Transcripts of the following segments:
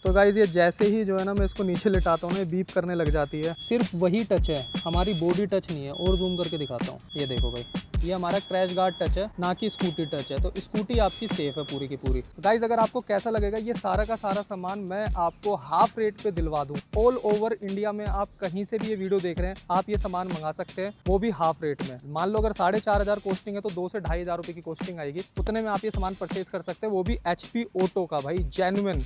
तो गाइज ये जैसे ही जो है ना मैं इसको नीचे लिटाता हूँ ना, बीप करने लग जाती है। सिर्फ वही टच है, हमारी बॉडी टच नहीं है। और जूम करके दिखाता हूँ, ये देखो भाई, ये हमारा क्रैश गार्ड टच है, ना कि स्कूटी टच है। तो स्कूटी आपकी सेफ है पूरी की पूरी। गाइज अगर आपको कैसा लगेगा, ये सारा का सारा सामान मैं आपको हाफ रेट पे दिलवा दूँ। ऑल ओवर इंडिया में आप कहीं से भी ये वीडियो देख रहे हैं, आप ये सामान मंगा सकते हैं, वो भी हाफ रेट में। मान लो अगर 4,500 कॉस्टिंग है तो 2 से 2,500 रुपये की कॉस्टिंग आएगी, उतने में आप ये सामान परचेज कर सकते हैं, वो भी HP ऑटो का भाई, जेन्युइन।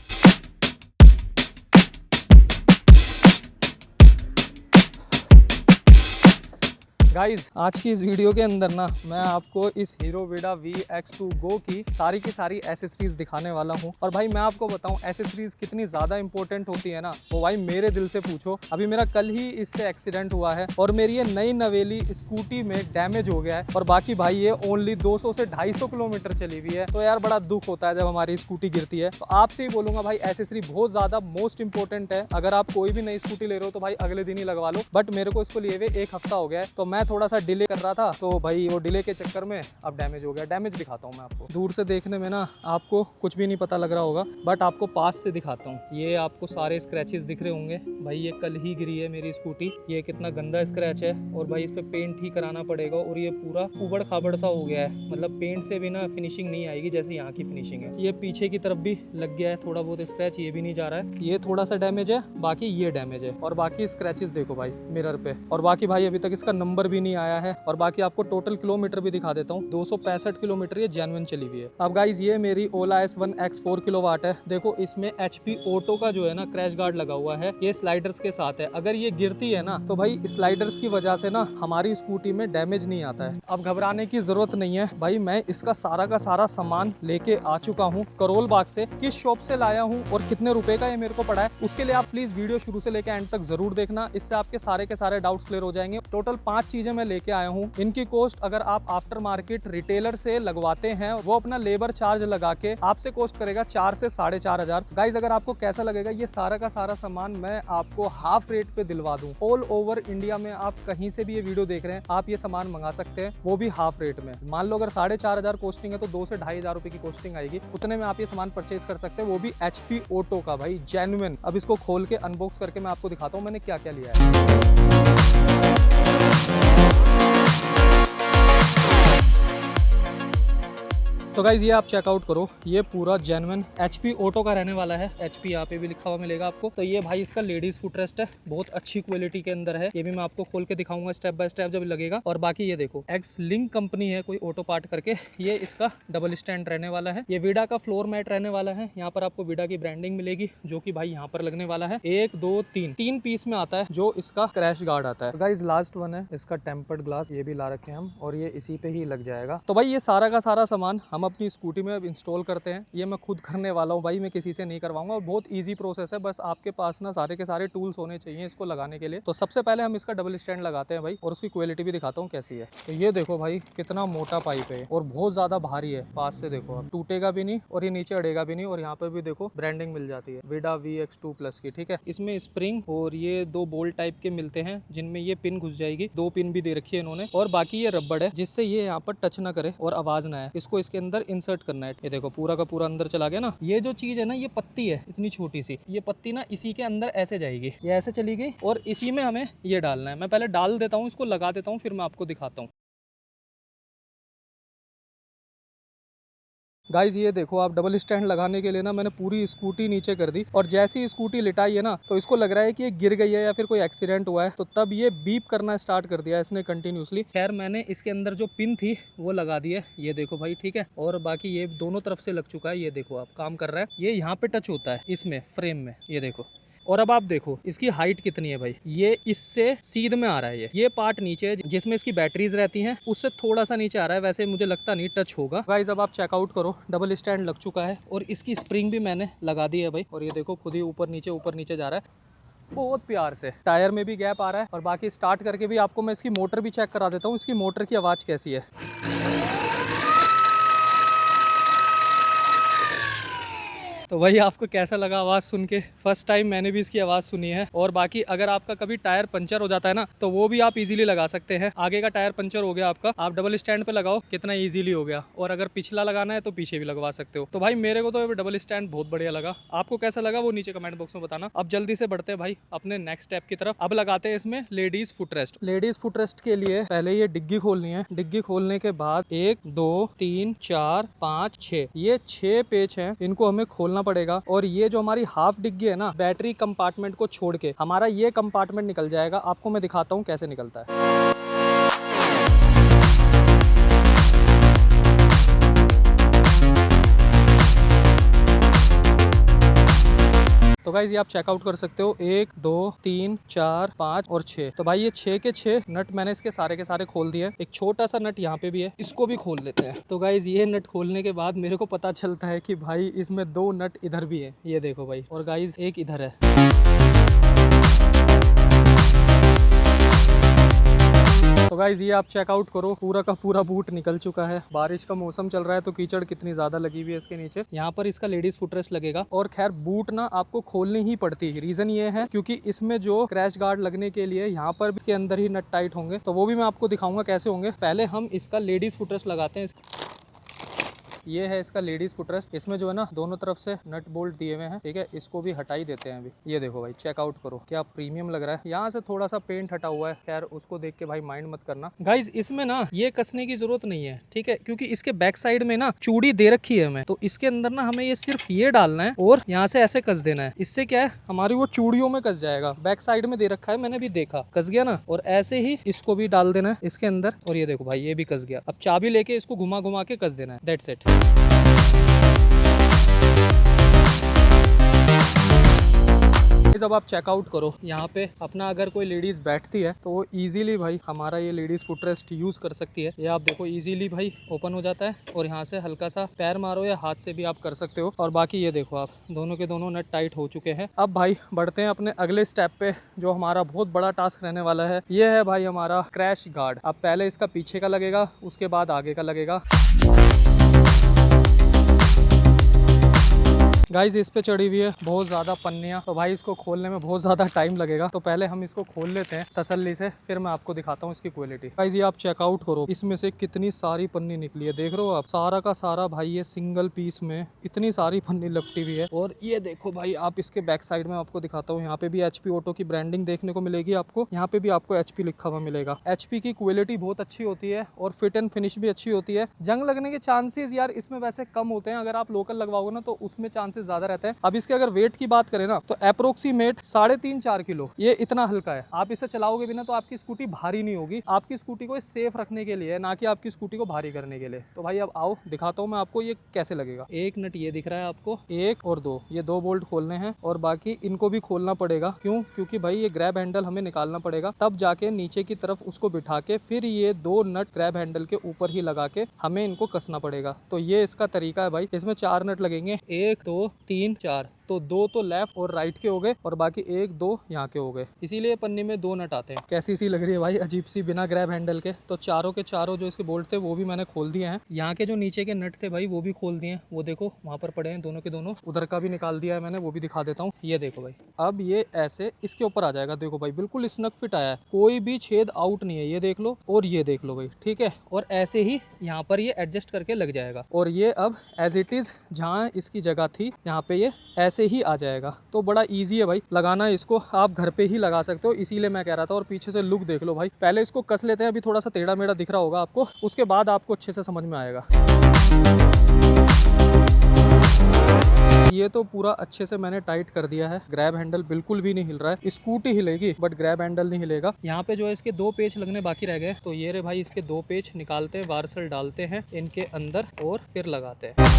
गाइज आज की इस वीडियो के अंदर ना मैं आपको इस हीरो वीडा VX2 Go की सारी एसेसरीज दिखाने वाला हूँ। और भाई मैं आपको बताऊँ एसेसरीज कितनी ज़्यादा इंपॉर्टेंट होती है ना, वो भाई मेरे दिल से पूछो। अभी मेरा कल ही इससे एक्सीडेंट हुआ है और मेरी ये नई नवेली स्कूटी में डैमेज हो गया है। और बाकी भाई ये ओनली 200 से 250 किलोमीटर चली हुई है। तो यार बड़ा दुख होता है जब हमारी स्कूटी गिरती है। तो आपसे ही बोलूँगा भाई, एसेसरी बहुत ज़्यादा मोस्ट इंपॉर्टेंट है। अगर आप कोई भी नई स्कूटी ले रहे हो तो भाई अगले दिन ही लगवा लो। बट मेरे को इसको लिए हुए 1 हफ्ता हो गया है, तो मैं थोड़ा सा डिले कर रहा था, तो भाई वो डिले के चक्कर में अब डैमेज हो गया। डैमेज दिखाता हूँ मैं आपको। दूर से देखने में ना आपको कुछ भी नहीं पता लग रहा होगा, बट आपको पास से दिखाता हूँ। ये आपको सारे स्क्रैचेस दिख रहे होंगे भाई। ये कल ही गिरी है मेरी स्कूटी, ये कितना गंदा स्क्रैच है। और भाई इस पे पेंट ही कराना पड़ेगा। और ये पूरा उबड़ खाबड़ सा हो गया है, मतलब पेंट से भी ना फिनिशिंग नहीं आएगी जैसे यहाँ की फिनिशिंग है। ये पीछे की तरफ भी लग गया है थोड़ा बहुत स्क्रैच, ये भी नहीं जा रहा है। ये थोड़ा सा डैमेज है, बाकी ये डैमेज है। और बाकी स्क्रैचेस देखो भाई मिरर पे। और बाकी भाई अभी तक इसका नंबर भी नहीं आया है। और बाकी आपको टोटल किलोमीटर भी दिखा देता हूँ, 265 किलोमीटर ये जेन्युइन चली हुई है। अब गाइज ये मेरी ओला S1 X 4 किलोवाट है। देखो इसमें HP ऑटो का जो है ना क्रैश गार्ड लगा हुआ है, ये स्लाइडर्स के साथ है। अगर ये गिरती है ना तो भाई स्लाइडर्स की वजह से ना हमारी स्कूटी में डैमेज नहीं आता है। अब घबराने की जरूरत नहीं है भाई, मैं इसका सारा का सारा सामान लेके आ चुका हूँ करोल बाग से। किस शॉप से लाया हूँ और कितने रुपए का ये मेरे को पड़ा है, उसके लिए आप प्लीज वीडियो शुरू से लेकर एंड तक जरूर देखना। इससे आपके सारे के सारे डाउट्स क्लियर हो जाएंगे। टोटल 5 चीजें मैं लेके आया हूँ। इनकी कॉस्ट अगर आप आफ्टर मार्केट रिटेलर से लगवाते हैं, वो अपना लेबर चार्ज लगा के आपसे कॉस्ट करेगा 4 से 4,500। गाइज अगर आपको कैसा लगेगा, ये सारा का सारा सामान मैं आपको हाफ रेट पे दिलवा दूं। ऑल ओवर इंडिया में आप कहीं से भी ये वीडियो देख रहे हैं, आप ये सामान मंगा सकते हैं, वो भी हाफ रेट में। मान लो अगर 4,500 कॉस्टिंग है तो 2 से 2,500 रुपए की कॉस्टिंग आएगी, उतने में आप ये सामान परचेज कर सकते हैं, वो भी HP ऑटो का भाई, जेन्युइन। अब इसको खोल के अनबॉक्स करके मैं आपको दिखाता हूँ मैंने क्या क्या लिया है। तो गाइज ये आप चेकआउट करो, ये पूरा जेन्युइन HP ऑटो का रहने वाला है। HP यहाँ पे भी लिखा हुआ मिलेगा आपको। तो ये भाई इसका लेडीज फुटरेस्ट है, बहुत अच्छी क्वालिटी के अंदर है। ये भी मैं आपको खोल के दिखाऊंगा स्टेप बाय स्टेप जब लगेगा। और बाकी ये देखो एक्स लिंक कंपनी है कोई ऑटो पार्ट करके, ये इसका डबल स्टैंड रहने वाला है। ये वीडा का फ्लोर मैट रहने वाला है। यहाँ पर आपको वीडा की ब्रांडिंग मिलेगी, जो की भाई यहाँ पर लगने वाला है। 1 2 3 पीस में आता है जो इसका क्रैश गार्ड आता है। गाइज लास्ट वन है इसका टेम्पर्ड ग्लास, ये भी ला रखे हैं हम, और ये इसी पे ही लग जाएगा। तो भाई ये सारा का सारा सामान हम अपनी स्कूटी में अब इंस्टॉल करते हैं। ये मैं खुद करने वाला हूँ भाई, मैं किसी से नहीं करवाऊंगा। और बहुत इजी प्रोसेस है, बस आपके पास ना सारे के सारे टूल्स होने चाहिए इसको लगाने के लिए। तो सबसे पहले हम इसका डबल स्टैंड लगाते हैं भाई, और उसकी क्वालिटी भी दिखाता हूँ कैसी है। तो ये देखो भाई कितना मोटा पाइप है और बहुत ज्यादा भारी है। पास से देखो आप, टूटेगा भी नहीं और ये नीचे अड़ेगा भी नहीं। और यहाँ पर भी देखो ब्रांडिंग मिल जाती है वीडा VX2 प्लस की, ठीक है। इसमें स्प्रिंग और ये 2 बोल्ट टाइप के मिलते हैं, जिनमें ये पिन घुस जाएगी। 2 पिन भी दे रखी है इन्होंने। और बाकी ये रबड़ है, जिससे ये यहाँ पर टच ना करे और आवाज ना आए। इसको इसके अंदर इंसर्ट करना है। ये देखो पूरा का पूरा अंदर चला गया ना। ये जो चीज है ना, ये पत्ती है इतनी छोटी सी, ये पत्ती ना इसी के अंदर ऐसे जाएगी, ये ऐसे चली गई। और इसी में हमें ये डालना है। मैं पहले डाल देता हूँ, इसको लगा देता हूँ, फिर मैं आपको दिखाता हूँ। गाइज ये देखो आप, डबल स्टैंड लगाने के लिए ना मैंने पूरी स्कूटी नीचे कर दी। और जैसे ही स्कूटी लिटाई है ना, तो इसको लग रहा है कि ये गिर गई है या फिर कोई एक्सीडेंट हुआ है। तो तब ये बीप करना स्टार्ट कर दिया इसने कंटिन्यूसली। खैर मैंने इसके अंदर जो पिन थी वो लगा दी है, ये देखो भाई, ठीक है। और बाकी ये दोनों तरफ से लग चुका है, ये देखो आप, काम कर रहा है। ये यहाँ पे टच होता है इसमें फ्रेम में, ये देखो। और अब आप देखो इसकी हाइट कितनी है भाई, ये इससे सीध में आ रहा है। ये पार्ट नीचे है जिसमें इसकी बैटरीज रहती हैं, उससे थोड़ा सा नीचे आ रहा है। वैसे मुझे लगता नहीं टच होगा। गाइस अब आप चेकआउट करो, डबल स्टैंड लग चुका है और इसकी स्प्रिंग भी मैंने लगा दी है भाई। और ये देखो खुद ही ऊपर नीचे जा रहा है बहुत प्यार से। टायर में भी गैप आ रहा है। और बाकी स्टार्ट करके भी आपको मैं इसकी मोटर भी चेक करा देता हूँ, इसकी मोटर की आवाज़ कैसी है। तो भाई आपको कैसा लगा आवाज़ सुन के? फर्स्ट टाइम मैंने भी इसकी आवाज़ सुनी है। और बाकी अगर आपका कभी टायर पंचर हो जाता है ना, तो वो भी आप इजीली लगा सकते हैं। आगे का टायर पंचर हो गया आपका, आप डबल स्टैंड पे लगाओ, कितना इजीली हो गया। और अगर पिछला लगाना है तो पीछे भी लगवा सकते हो। तो भाई मेरे को तो डबल स्टैंड बहुत बढ़िया लगा। आपको कैसा लगा वो नीचे कमेंट बॉक्स में बताना। अब जल्दी से बढ़ते हैं भाई अपने नेक्स्ट स्टेप की तरफ। अब लगाते हैं इसमें लेडीज फुटरेस्ट। लेडीज फुटरेस्ट के लिए पहले ये डिग्गी खोलनी है। डिग्गी खोलने के बाद 1 2 3 4 5 6 ये 6 पेच हैं, इनको हमें खोलना पड़ेगा। और ये जो हमारी हाफ डिग्गी है ना, बैटरी कंपार्टमेंट को छोड़ के हमारा ये कंपार्टमेंट निकल जाएगा। आपको मैं दिखाता हूँ कैसे निकलता है। तो गाइज ये आप चेकआउट कर सकते हो। 1 2 3 4 5 और 6। तो भाई ये 6 के 6 नट मैंने इसके सारे खोल दिए। एक छोटा सा नट यहाँ पे भी है, इसको भी खोल लेते हैं। तो गाइज ये नट खोलने के बाद मेरे को पता चलता है कि भाई इसमें 2 नट इधर भी है, ये देखो भाई। और गाइज एक इधर है। तो गाइज ये आप चेकआउट करो, पूरा का पूरा बूट निकल चुका है। बारिश का मौसम चल रहा है तो कीचड़ कितनी ज्यादा लगी हुई है इसके नीचे। यहाँ पर इसका लेडीज फुटरेस्ट लगेगा। और खैर बूट ना आपको खोलनी ही पड़ती है। रीजन ये है क्योंकि इसमें जो क्रैश गार्ड लगने के लिए यहाँ पर इसके अंदर ही नट टाइट होंगे। तो वो भी मैं आपको दिखाऊंगा कैसे होंगे। पहले हम इसका लेडीज फुटरेस्ट लगाते हैं। ये है इसका लेडीज फुटरेस्ट। इसमें जो है ना दोनों तरफ से नट बोल्ट दिए हुए हैं, ठीक है। इसको भी हटा ही देते हैं अभी। ये देखो भाई, चेकआउट करो क्या प्रीमियम लग रहा है। यहाँ से थोड़ा सा पेंट हटा हुआ है, खैर उसको देख के भाई माइंड मत करना। गाइज इसमें ना ये कसने की जरूरत नहीं है, ठीक है, क्योंकि इसके बैक साइड में ना चूड़ी दे रखी है हमें। तो इसके अंदर ना हमें ये सिर्फ ये डालना है और यहाँ से ऐसे कस देना है। इससे क्या है, हमारी वो चूड़ियों में कस जाएगा। बैक साइड में दे रखा है, मैंने भी देखा, कस गया ना। और ऐसे ही इसको भी डाल देना है इसके अंदर। और ये देखो भाई, ये भी कस गया। अब चाबी लेके इसको घुमा घुमा के कस देना है, दैट्स इट। अब आप चेकआउट करो, यहाँ पे अपना अगर कोई लेडीज बैठती है तो वो इजीली भाई हमारा ये लेडीज फुटरेस्ट यूज कर सकती है। ये आप देखो इजीली भाई ओपन हो जाता है। और यहाँ से हल्का सा पैर मारो या हाथ से भी आप कर सकते हो। और बाकी ये देखो आप दोनों के दोनों नट टाइट हो चुके हैं। अब भाई बढ़ते हैं अपने अगले स्टेप पे, जो हमारा बहुत बड़ा टास्क रहने वाला है। ये है भाई हमारा क्रैश गार्ड। अब पहले इसका पीछे का लगेगा, उसके बाद आगे का लगेगा। गाइज इस पे चढ़ी हुई है बहुत ज़्यादा पन्नियाँ, तो भाई इसको खोलने में बहुत ज़्यादा टाइम लगेगा। तो पहले हम इसको खोल लेते हैं तसल्ली से, फिर मैं आपको दिखाता हूँ इसकी क्वालिटी। गाइज ये आप चेकआउट करो, इसमें से कितनी सारी पन्नी निकली है, देख रहे हो आप। सारा का सारा भाई ये सिंगल पीस में इतनी सारी पन्नी लपटी हुई है। और ये देखो भाई, आप इसके बैक साइड में आपको दिखाता हूँ। यहाँ पे भी HP ऑटो की ब्रांडिंग देखने को मिलेगी आपको। यहाँ पे भी आपको HP लिखा हुआ मिलेगा। HP की क्वालिटी बहुत अच्छी होती है और फिट एंड फिनिश भी अच्छी होती है। जंग लगने के चांसेस यार इसमें वैसे कम होते हैं। अगर आप लोकल लगवाओगे ना तो उसमें चांसेस ज्यादा रहते हैं। अब इसके अगर वेट की बात करें ना तो अप्रोक्सीमेट 3.5-4 किलो, ये इतना हल्का है। आप इसे चलाओगे भी ना तो आपकी स्कूटी भारी नहीं होगी। आपकी स्कूटी को सेफ रखने के लिए, ना कि आपकी स्कूटी को भारी करने के लिए। तो भाई अब आओ दिखाता हूँ मैं आपको ये कैसे लगेगा। एक नट ये दिख रहा है आपको, 1 और 2, ये 2 बोल्ट खोलने हैं। और बाकी इनको भी खोलना पड़ेगा। क्यों? क्योंकि भाई ये ग्रैब हैंडल हमें निकालना पड़ेगा, तब जाके नीचे की तरफ उसको बिठा के फिर ये 2 नट ग्रैब हैंडल के ऊपर ही लगा के हमें इनको कसना पड़ेगा। तो ये इसका तरीका है भाई। इसमें 4 नट लगेंगे, 1 2 3 4। तो 2 तो लेफ्ट और राइट के हो गए और बाकी 1 2 यहाँ के हो गए। इसीलिए पन्नी में 2 नट आते हैं। कैसी सी लग रही है भाई, अजीब सी, बिना ग्रैब हैंडल के। तो चारों के चारों जो इसके बोल्ट थे वो भी मैंने खोल दिए हैं। यहाँ के जो नीचे के नट थे भाई वो भी खोल दिए हैं। वो देखो वहाँ पर पड़े हैं दोनों के दोनों। उधर का भी निकाल दिया है मैंने, वो भी दिखा देता हूँ। ये देखो भाई, अब ये ऐसे इसके ऊपर आ जाएगा। देखो भाई बिल्कुल स्नग फिट आया है, कोई भी छेद आउट नहीं है। ये देख लो और ये देख लो भाई, ठीक है। और ऐसे ही यहाँ पर ये एडजस्ट करके लग जाएगा। और ये अब एज इट इज जहाँ इसकी जगह थी यहाँ पे ये ऐसे ही आ जाएगा। तो बड़ा इजी है भाई लगाना। इसको आप घर पे ही लगा सकते हो, इसीलिए मैं कह रहा था। और पीछे से लुक देख लो भाई। पहले इसको कस लेते हैं, अभी थोड़ा सा टेढ़ा मेढ़ा दिख रहा होगा आपको, उसके बाद आपको अच्छे से समझ में आएगा। ये तो पूरा अच्छे से मैंने टाइट कर दिया है। ग्रैब हैंडल बिल्कुल भी नहीं हिल रहा है। स्कूटी हिलेगी बट ग्रैब हैंडल नहीं हिलेगा। यहाँ पे जो है इसके 2 पेच लगने बाकी रह गए। तो ये रे भाई, इसके 2 पेच निकालते हैं, वार्सल डालते हैं इनके अंदर और फिर लगाते हैं।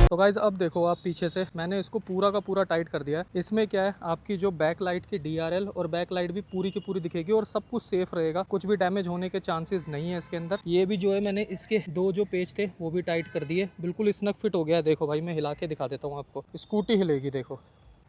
तो गाइज अब देखो आप, पीछे से मैंने इसको पूरा का पूरा टाइट कर दिया है। इसमें क्या है, आपकी जो बैक लाइट की DRL और बैक लाइट भी पूरी की पूरी दिखेगी और सब कुछ सेफ रहेगा। कुछ भी डैमेज होने के चांसेस नहीं है इसके अंदर। ये भी जो है मैंने इसके 2 जो पेज थे वो भी टाइट कर दिए, बिल्कुल स्नग फिट हो गया है। देखो भाई मैं हिला के दिखा देता हूँ आपको, स्कूटी हिलेगी देखो।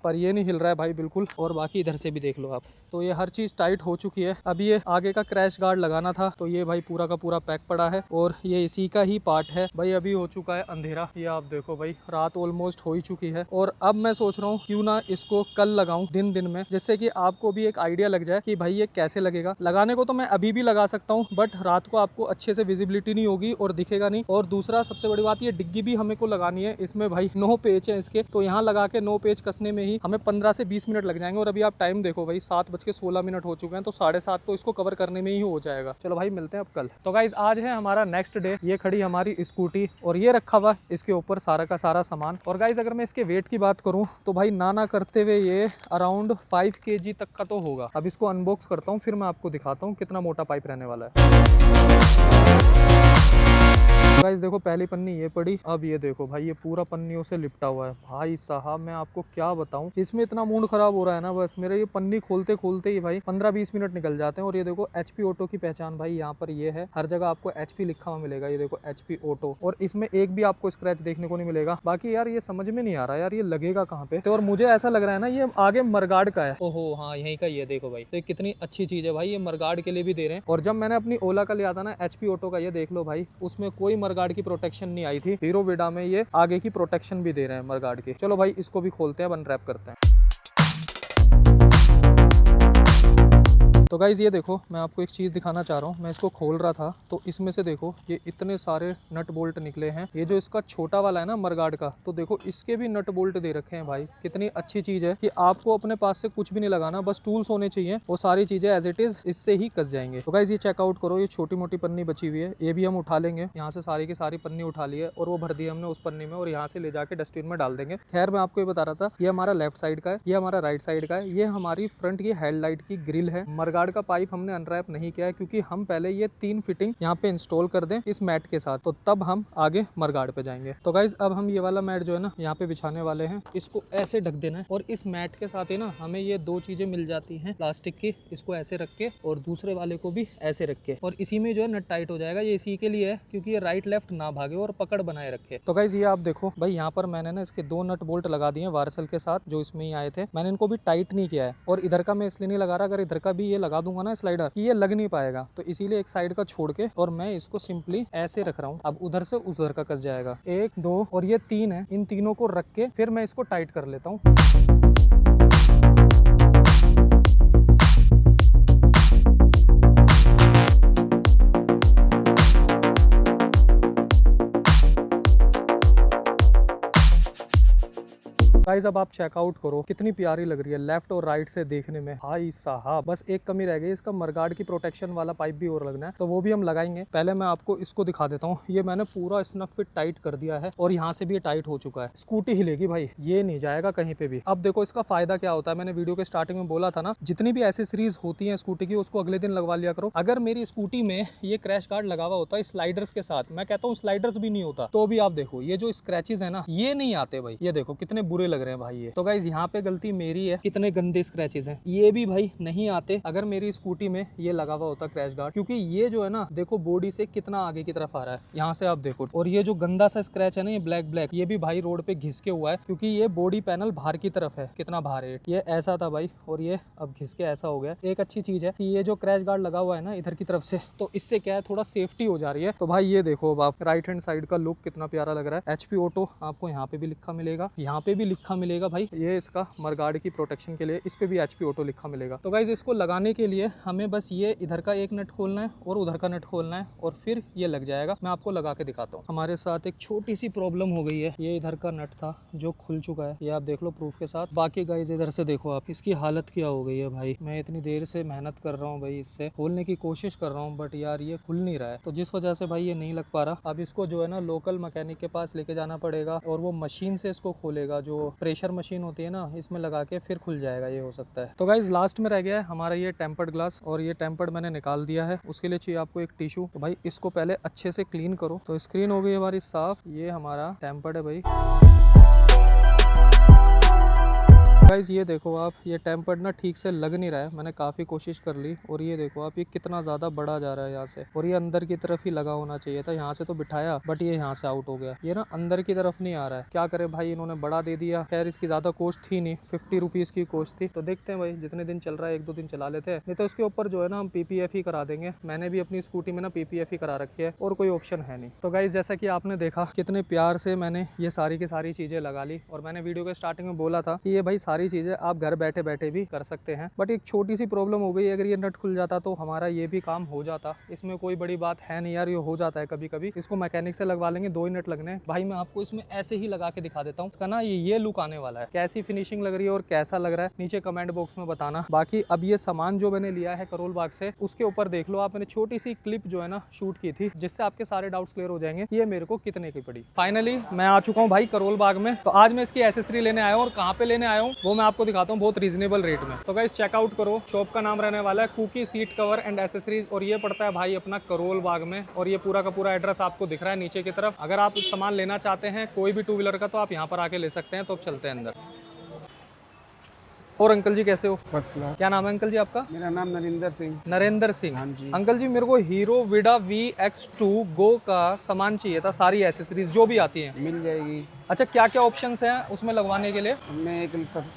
पर ये नहीं हिल रहा है भाई बिल्कुल। और बाकी इधर से भी देख लो आप, तो ये हर चीज़ टाइट हो चुकी है। अभी ये आगे का क्रैश गार्ड लगाना था, तो ये भाई पूरा का पूरा पैक पड़ा है और ये इसी का ही पार्ट है भाई। अभी हो चुका है अंधेरा, ये आप देखो भाई, रात ऑलमोस्ट हो ही चुकी है। और अब मैं सोच रहा हूँ क्यों ना इसको कल लगाऊं दिन में, जिससे कि आपको भी एक आइडिया लग जाए कि भाई ये कैसे लगेगा। लगाने को तो मैं अभी भी लगा सकता हूँ, बट रात को आपको अच्छे से विजिबिलिटी नहीं होगी और दिखेगा नहीं। और दूसरा सबसे बड़ी बात, ये डिग्गी भी हमें को लगानी है। इसमें भाई 9 पेच है इसके, तो यहाँ लगा के 9 पेच कसने में ही हमें 15 से 20 मिनट लग जाएंगे। और अभी आप टाइम देखो भाई, 7:16 हो चुके हैं, तो 7:30 तो इसको कवर करने में ही हो जाएगा। चलो भाई मिलते हैं अब कल। तो गाइज आज है हमारा नेक्स्ट डे। ये खड़ी हमारी स्कूटी और ये रखा हुआ इसके ऊपर सारा का सारा सामान। और गाइज अगर मैं इसके वेट की बात करूं तो भाई ना करते हुए ये अराउंड 5 kg तक का तो होगा। अब इसको अनबॉक्स करता हूं, फिर मैं आपको दिखाता हूं कितना मोटा पाइप रहने वाला है। गाइस देखो, पहली पन्नी ये पड़ी, अब ये देखो भाई, ये पूरा पन्नियों से लिपटा हुआ है। भाई साहब मैं आपको क्या बताऊं, इसमें इतना मूड खराब हो रहा है ना, बस मेरे ये पन्नी खोलते खोलते ही भाई 15-20 मिनट निकल जाते हैं। और ये देखो HP ऑटो की पहचान भाई यहाँ पर ये है, हर जगह आपको HP लिखा हुआ मिलेगा। ये देखो HP ऑटो, और इसमें एक भी आपको स्क्रैच देखने को नहीं मिलेगा। बाकी यार ये समझ में नहीं आ रहा यार, ये लगेगा कहाँ पे। तो और मुझे ऐसा लग रहा है ना ये आगे मरगाड का है। ओहो हाँ, यहीं का ये देखो भाई, तो कितनी अच्छी चीज है भाई, ये मरगाड के लिए भी दे रहे हैं। और जब मैंने अपनी ओला का लिया था ना HP ऑटो का, ये देख लो भाई, उसमें कोई मरगाड की प्रोटेक्शन नहीं आई थी। हीरो वेडा में ये आगे की प्रोटेक्शन भी दे रहे हैं मरगाड की। चलो भाई इसको भी खोलते हैं, अनरैप करते हैं। तो गाइज ये देखो, मैं आपको एक चीज़ दिखाना चाह रहा हूँ। मैं इसको खोल रहा था तो इसमें से देखो ये इतने सारे नट बोल्ट निकले हैं। ये जो इसका छोटा वाला है ना मरगाड का, तो देखो इसके भी नट बोल्ट दे रखे हैं भाई। कितनी अच्छी चीज़ है कि आपको अपने पास से कुछ भी नहीं लगाना, बस टूल्स होने चाहिए, वो सारी चीज़ें एज इट इज़ इससे ही कस जाएंगे। तो गाइज ये चेकआउट करो, ये छोटी मोटी पन्नी बची हुई है, ये भी हम उठा लेंगे। यहाँ से सारी की सारी पन्नी उठा ली है और वो भर दी हमने उस पन्नी में, और यहाँ से ले जाके डस्टबिन में डाल देंगे। खैर मैं आपको ये बता रहा था, ये हमारा लेफ्ट साइड का है, ये हमारा राइट साइड का है। ये हमारी फ्रंट की हेडलाइट की ग्रिल है। मरगाड का पाइप हमने अनरैप नहीं किया है, क्योंकि हम पहले ये 3 फिटिंग यहाँ पे इंस्टॉल कर दें इस मैट के साथ, तो तब हम आगे मरगाड पे जाएंगे। तो गाइज अब हम ये वाला मैट जो है ना यहाँ पे बिछाने वाले हैं। इसको ऐसे ढक देना है, और इस मैट के साथ ही ना हमें ये 2 चीजें मिल जाती हैं प्लास्टिक की। इसको ऐसे रख के और दूसरे वाले को भी ऐसे रख के, और इसी में जो है नट टाइट हो जाएगा। ये इसी के लिए है क्योंकि ये राइट लेफ्ट ना भागे और पकड़ बनाए रखे। तो गाइज ये आप देखो भाई, यहाँ पर मैंने ना इसके 2 नट बोल्ट लगा दिए वार्सल के साथ, जो इसमें ही आए थे। मैंने इनको भी टाइट नहीं किया है, और इधर का मैं इसलिए नहीं लगा रहा, अगर इधर का भी ये लगा दूंगा ना स्लाइडर, कि ये लग नहीं पाएगा, तो इसीलिए एक साइड का छोड़ के और मैं इसको सिंपली ऐसे रख रहा हूँ। अब उधर से उधर का कस जाएगा। 1 2 और ये 3 है, इन तीनों को रख के फिर मैं इसको टाइट कर लेता हूँ। गाइस अब आप चेकआउट करो, कितनी प्यारी लग रही है लेफ्ट और राइट से देखने में। भाई साहब बस एक कमी रह गई, इसका मरगाड की प्रोटेक्शन वाला पाइप भी और लगना है, तो वो भी हम लगाएंगे। पहले मैं आपको इसको दिखा देता हूँ। ये मैंने पूरा स्नग फिट टाइट कर दिया है, और यहाँ से भी ये टाइट हो चुका है। स्कूटी हिलेगी भाई, ये नहीं जाएगा कहीं पे भी। अब देखो इसका फायदा क्या होता है, मैंने वीडियो के स्टार्टिंग में बोला था ना, जितनी भी एसेसरीज होती है स्कूटी की उसको अगले दिन लगवा लिया करो। अगर मेरी स्कूटी में ये क्रैश गार्ड लगा हुआ होता है स्लाइडर्स के साथ, मैं कहता हूँ स्लाइडर्स भी नहीं होता, तो भी आप देखो ये जो स्क्रैचेस है ना, ये नहीं आते भाई। ये देखो कितने बुरे लग रहे हैं भाई ये। तो गाइस यहाँ पे गलती मेरी है, कितने गंदे स्क्रैचेस हैं, ये भी भाई नहीं आते अगर मेरी स्कूटी में ये लगा हुआ होता क्रैश गार्ड। क्योंकि ये जो है ना, देखो बॉडी से कितना आगे की तरफ आ रहा है, यहाँ से आप देखो। और ये जो गंदा सा स्क्रैच है ना, ये ब्लैक, ये भी भाई रोड पे घिस के हुआ है, क्योंकि ये बॉडी पैनल बाहर की तरफ है। कितना बाहर है, ये ऐसा था भाई, और ये अब घिस के ऐसा हो गया। एक अच्छी चीज है कि ये जो क्रैश गार्ड लगा हुआ है ना इधर की तरफ से, तो इससे क्या है, थोड़ा सेफ्टी हो जा रही है। तो भाई ये देखो, अब आप राइट हैंड साइड का लुक कितना प्यारा लग रहा है। HP ऑटो आपको यहाँ पे भी लिखा मिलेगा, यहाँ पे भी लिखा मिलेगा भाई। ये इसका मरगाड की प्रोटेक्शन के लिए इस पे भी HP ऑटो लिखा मिलेगा। तो गाइज इसको लगाने के लिए हमें बस ये इधर का एक नट खोलना है और उधर का नट खोलना है, और फिर ये लग जाएगा। मैं आपको लगा के दिखाता हूँ। हमारे साथ एक छोटी सी प्रॉब्लम हो गई है, ये इधर का नट था जो खुल चुका है, ये आप देख लो प्रूफ के साथ। बाकी गाइज इधर से देखो आप, इसकी हालत क्या हो गई है भाई। मैं इतनी देर से मेहनत कर रहा हूँ भाई, इससे खोलने की कोशिश कर रहा हूँ, बट यार ये खुल नहीं रहा है, तो जिस वजह से भाई ये नहीं लग पा रहा। अब इसको जो है ना लोकल मैकेनिक के पास लेके जाना पड़ेगा, और वो मशीन से इसको खोलेगा, जो प्रेशर मशीन होती है ना, इसमें लगा के फिर खुल जाएगा, ये हो सकता है। तो गाइज लास्ट में रह गया है हमारा ये टेम्पर्ड ग्लास, और ये टेम्पर्ड मैंने निकाल दिया है। उसके लिए चाहिए आपको एक टिश्यू। तो भाई इसको पहले अच्छे से क्लीन करो। तो स्क्रीन हो गई हमारी साफ, ये हमारा टेम्पर्ड है भाई। गाइज ये देखो आप, ये टेम्पर्ड ना ठीक से लग नहीं रहा है, मैंने काफ़ी कोशिश कर ली। और ये देखो आप, ये कितना ज़्यादा बड़ा जा रहा है यहाँ से, और ये अंदर की तरफ ही लगा होना चाहिए था। यहाँ से तो बिठाया बट ये यहाँ से आउट हो गया, ये ना अंदर की तरफ नहीं आ रहा है। क्या करे भाई, इन्होंने बड़ा दे दिया। खैर इसकी ज़्यादा कॉस्ट थी नहीं, 50 रुपीज़ की कॉस्ट थी। तो देखते हैं भाई, जितने दिन चल रहा है 1-2 दिन चला लेते हैं, नहीं तो इसके ऊपर जो है ना हम PPF ही करा देंगे। मैंने भी अपनी स्कूटी में ना PPF ही करा रखी है, और कोई ऑप्शन है नहीं। तो गाइज जैसा कि आपने देखा, कितने प्यार से मैंने ये सारी की सारी चीज़ें लगा ली। और मैंने वीडियो के स्टार्टिंग में बोला था कि ये भाई सारी चीज़ें आप घर बैठे बैठे भी कर सकते हैं। बट एक छोटी सी प्रॉब्लम हो गई, अगर ये नट खुल जाता तो हमारा ये भी काम हो जाता। इसमें कोई बड़ी बात है नहीं यार, ये हो जाता है कभी कभी। इसको मैकेनिक से लगवा लेंगे, 2 ही नट लगने हैं। भाई मैं आपको इसमें ऐसे ही लगा के दिखा देता हूँ, इसका ना ये लुक आने वाला है। कैसी फिनिशिंग लग रही है और कैसा लग रहा है नीचे कमेंट बॉक्स में बताना। बाकी अब ये सामान जो मैंने लिया है करोल बाग से, उसके ऊपर देख लो आप, मैंने छोटी सी क्लिप जो है ना शूट की थी, जिससे आपके सारे डाउट्स क्लियर हो जाएंगे कि ये मेरे को कितने की पड़ी। फाइनली मैं आ चुका हूँ भाई करोल बाग में। तो आज मैं इसकी एसेसरी लेने आया हूँ, और कहाँ पे लेने आया हूँ वो मैं आपको दिखाता हूँ बहुत रीजनेबल रेट में। तो गाइस चेकआउट करो, शॉप का नाम रहने वाला है cookie seat cover and accessories, और ये पड़ता है भाई अपना करोल बाग में। और ये पूरा का पूरा एड्रेस आपको दिख रहा है नीचे की तरफ। अगर आप सामान लेना चाहते हैं कोई भी 2 व्हीलर का, तो आप यहाँ पर आके ले सकते हैं। तो चलते हैं अंदर। और अंकल जी कैसे हो? क्या नाम है अंकल जी आपका? मेरा नाम नरेंद्र सिंह। नरेंद्र सिंह। हाँ जी। अंकल जी मेरे को हीरो विडा VX2 गो का सामान चाहिए था, सारी एसेसरीज जो भी आती हैं। मिल जाएगी। अच्छा, क्या क्या ऑप्शंस हैं उसमें लगवाने के लिए? उनमें एक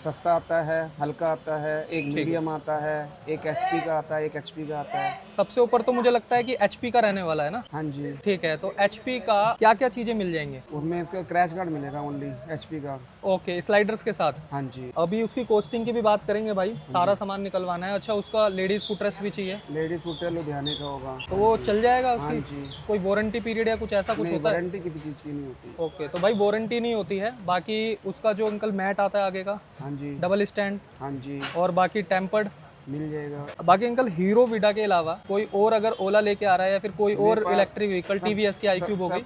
सस्ता आता है, हल्का आता है, एक मीडियम आता है, एक HP का आता है, एक HP का आता है। सबसे ऊपर तो मुझे लगता है कि HP का रहने वाला है ना? हाँ जी। ठीक है, तो HP का क्या क्या चीजें मिल जाएंगी? उसमें इसका क्रैश गार्ड मिलेगा ओनली HP का। ओके, स्लाइडर्स के साथ। हाँ जी। अभी उसकी कॉस्टिंग की भी बात करेंगे भाई, सारा सामान निकलवाना है। अच्छा, उसका लेडीज फुटरेस्ट भी चाहिए? लेडीज फुटर लुधियाने का होगा। तो वो चल जाएगा हाँ उसकी? जी। कोई वारंटी पीरियड या कुछ ऐसा कुछ नहीं, होता है? वारंटी किसी चीज की नहीं होती। ओके, तो भाई वारंटी नहीं होती है। बाकी उसका जो अंकल मैट आता है आगे का, हाँ जी। डबल स्टैंड, हाँ जी, और बाकी टेम्पर्ड मिल जाएगा। बाकी अंकल हीरो विडा के अलावा कोई और अगर ओला लेके आ रहा है, या फिर कोई और इलेक्ट्रिक व्हीकल, TVS की iQube हो गई,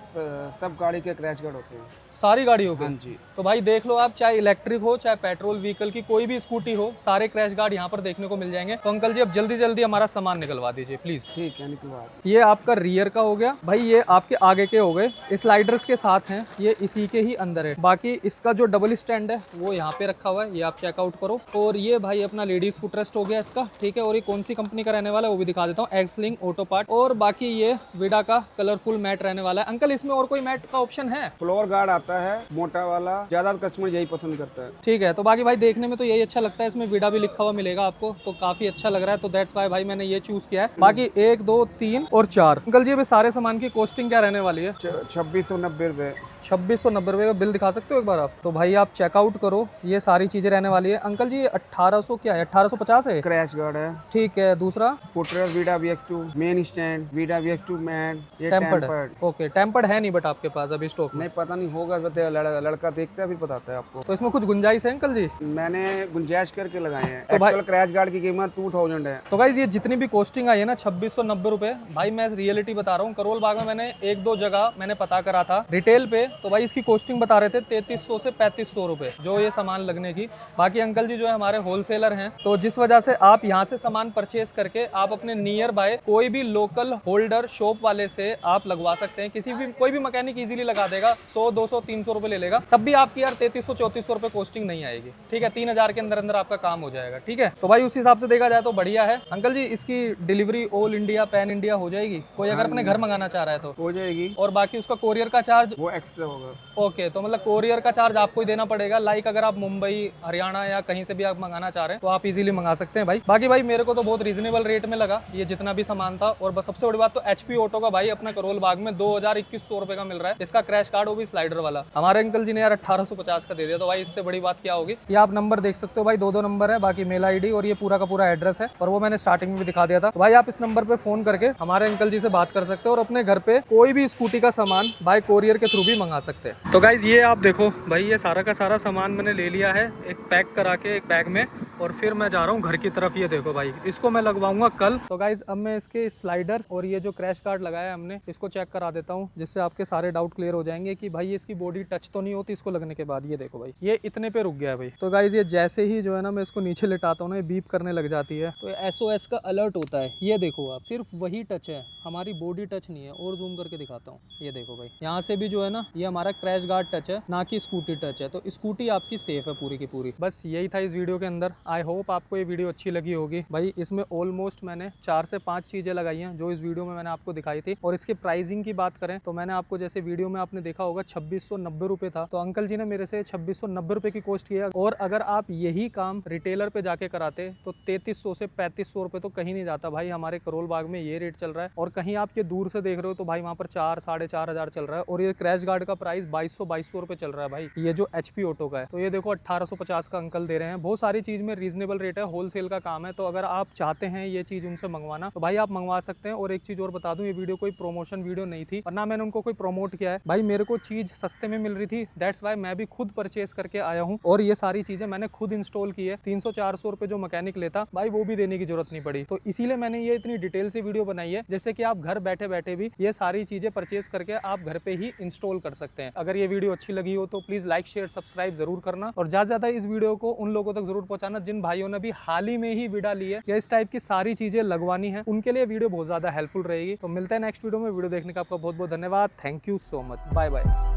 सब गाड़ी के क्रैश गार्ड होते हैं। सारी गाड़ी हो गई? हाँ जी। तो भाई देख लो आप, चाहे इलेक्ट्रिक हो चाहे पेट्रोल व्हीकल की कोई भी स्कूटी हो, सारे क्रैश गार्ड यहाँ पर देखने को मिल जाएंगे। तो अंकल जी अब जल्दी जल्दी हमारा सामान निकलवा दीजिए प्लीज। ठीक है, निकलवा। ये आपका रियर का हो गया भाई, ये आपके आगे के हो गए, स्लाइडर्स के साथ हैं, ये इसी के ही अंदर है। बाकी इसका जो डबल स्टैंड है वो यहाँ पे रखा हुआ है, ये आप चेकआउट करो। और ये भाई अपना लेडीज फुटरेस्ट हो गया इसका, ठीक है। और ये कौन सी कंपनी का रहने वाला है वो भी दिखा देता हूँ, एक्सलिंग ऑटो पार्ट। और बाकी ये विडा का कलरफुल मैट रहने वाला है। अंकल इसमें और कोई मैट का ऑप्शन है? फ्लोर गार्ड आता है मोटा वाला, ज्यादा कस्टमर यही पसंद करता है। ठीक है, तो बाकी भाई देखने में तो यही अच्छा लगता है, इसमें विडा भी लिखा हुआ मिलेगा आपको, तो काफी अच्छा लग रहा है। तो दैट्स वाई भाई मैंने ये चूज किया है। बाकी 1, 2, 3 और 4। अंकल जी अभी सारे सामान की कॉस्टिंग क्या रहने वाली है? 2690 रुपए। 2690 रुपये का बिल दिखा सकते हो एक बार आप? तो भाई आप चेकआउट करो, ये सारी चीजें रहने वाली है। अंकल जी 1800 क्या है? 1850 है? क्रैश गार्ड है। ठीक है, दूसरा फुटरेस्ट विडा VX2 मेन स्टैंड, विडा VX2 मैट, ये टेम्पर्ड। टेम्पर्ड। ओके, टेम्पर्ड है नहीं बट आपके पास अभी स्टॉक में? नहीं, पता नहीं होगा, लड़का देखता है फिर बताता है आपको। तो इसमें कुछ गुंजाइश है अंकल जी? मैंने गुंजाइश करके लगाए हैं। तो भाई- एक्चुअल क्रैश गार्ड की कीमत 2000 है। तो गाइज ये जितनी भी कॉस्टिंग आई है ना 2690 रुपए, भाई मैं रियलिटी बता रहा हूँ, करोल बाग में मैंने 1-2 जगह मैंने पता करा था रिटेल पे, तो भाई इसकी कॉस्टिंग बता रहे थे 3300 से 3500 रुपए जो ये सामान लगने की। बाकी अंकल जी जो है हमारे होलसेलर हैं, तो जिस वजह से आप यहाँ से सामान परचेज करके आप अपने नियर बाय कोई भी लोकल होल्डर शॉप वाले से आप लगवा सकते हैं। कोई भी मैकेनिक इजीली लगा देगा, 100, 200, 300 रुपए ले लेगा, तब भी आपकी यार 3300-3400 रुपए कॉस्टिंग नहीं आएगी। ठीक है, 3000 के अंदर अंदर आपका काम हो जाएगा। ठीक है, तो भाई उस हिसाब से देखा जाए तो बढ़िया है। अंकल जी इसकी delivery all India, pan India हो जाएगी? कोई अगर अपने घर मंगाना चाह रहा है तो हो जाएगी। और बाकी उसका कोरियर का चार्ज वो एक्स्ट्रा होगा। ओके, तो मतलब कोरियर का चार्ज आपको ही देना पड़ेगा। लाइक अगर आप मुंबई, हरियाणा या कहीं से भी आप मंगाना चाह रहे हैं तो आप इजीली मंगा सकते हैं भाई। बाकी भाई मेरे को तो बहुत रीजनेबल रेट में लगा ये जितना भी सामान था। और बस सबसे बड़ी बात तो HP ऑटो का भाई अपना करोल बाग में 2100 रुपए का मिल रहा है। इसका क्रैश कार्ड वो भी स्लाइडर वाला। हमारे अंकल जी ने यार 1850 का दे दिया, तो भाई इससे बड़ी बात क्या होगी। ये आप नंबर देख सकते हो भाई, 2 नंबर है, बाकी मेल ID और ये पूरा का पूरा एड्रेस है, और वो मैंने स्टार्टिंग में भी दिखा दिया था। तो भाई आप इस नंबर पे फोन करके हमारे अंकल जी से बात कर सकते हो और अपने घर पे कोई भी स्कूटी का सामान बाय कोरियर के थ्रू भी मंगा सकते हैं। तो गाइज ये आप देखो भाई, ये सारा का सारा सामान मैंने ले लिया है एक पैक करा के एक बैग में, और फिर मैं जा रहा हूँ घर की तरफ। ये देखो भाई, इसको मैं लगवाऊंगा कल। तो गाइज अब मैं इसके स्लाइडर्स और ये जो क्रैश गार्ड लगाया है हमने, इसको चेक करा देता हूँ, जिससे आपके सारे डाउट क्लियर हो जाएंगे कि भाई इसकी बॉडी टच तो नहीं होती इसको लगने के बाद। ये देखो भाई, ये इतने पे रुक गया है भाई। तो गाइज ये जैसे ही जो है ना मैं इसको नीचे लेटाता हूँ ना, ये बीप करने लग जाती है, तो SOS का अलर्ट होता है। ये देखो आप, सिर्फ वही टच है, हमारी बॉडी टच नहीं है। और जूम करके दिखाता हूँ, ये देखो भाई, यहाँ से भी जो है ना ये हमारा क्रैश गार्ड टच है, ना कि स्कूटी टच है। तो स्कूटी आपकी सेफ है पूरी की पूरी। बस यही था इस वीडियो के अंदर। आई होप आपको ये वीडियो अच्छी लगी होगी। भाई इसमें ऑलमोस्ट मैंने 4 से 5 चीजें लगाई हैं जो इस वीडियो में मैंने आपको दिखाई थी। और इसके प्राइसिंग की बात करें तो मैंने आपको, जैसे वीडियो में आपने देखा होगा 2690 रुपये था, तो अंकल जी ने मेरे से 2690 रुपये की कॉस्ट किया। और अगर आप यही काम रिटेलर पे जाके कराते तो 3300 से 3500 रुपये तो कहीं नहीं जाता भाई। हमारे करोल बाग में ये रेट चल रहा है, और कहीं आप ये दूर से देख रहे हो तो भाई वहाँ पर 4 साढ़े 4 हज़ार चल रहा है। और ये क्रैश गार्ड का प्राइस 2200 रुपये चल रहा है भाई, ये जो HP ऑटो का है। तो ये देखो 1850 का अंकल दे रहे हैं। बहुत सारी चीज में रीजनेबल रेट है, होलसेल का काम है। तो अगर आप चाहते हैं ये चीज उनसे मंगवाना तो भाई आप मंगवा सकते हैं। और एक चीज और बता दूं, ये वीडियो कोई प्रमोशन वीडियो नहीं थी, और ना मैंने उनको कोई प्रमोट किया है भाई। मेरे को चीज सस्ते में मिल रही थी, दैट्स वाई मैं भी खुद परचेस करके आया हूँ। और ये सारी चीजें मैंने खुद इंस्टॉल की है। 300-400 रुपए जो मैकेनिक लेता भाई, वो भी देने की जरूरत नहीं पड़ी। तो इसीलिए मैंने ये इतनी डिटेल से वीडियो बनाई है, जैसे कि आप घर बैठे बैठे भी ये सारी चीजें परचेस करके आप घर पे ही इंस्टॉल कर सकते हैं। अगर ये वीडियो अच्छी लगी हो तो प्लीज लाइक शेयर सब्सक्राइब जरूर करना, और ज्यादा ज्यादा इस वीडियो को उन लोगों तक जरूर पहुंचाना जिन भाइयों ने भी हाल ही में ही विडा ली है या इस टाइप की सारी चीजें लगवानी है। उनके लिए वीडियो बहुत ज्यादा हेल्पफुल रहेगी। तो मिलते हैं नेक्स्ट वीडियो में। वीडियो देखने का आपका बहुत बहुत धन्यवाद। Thank you so much. Bye bye.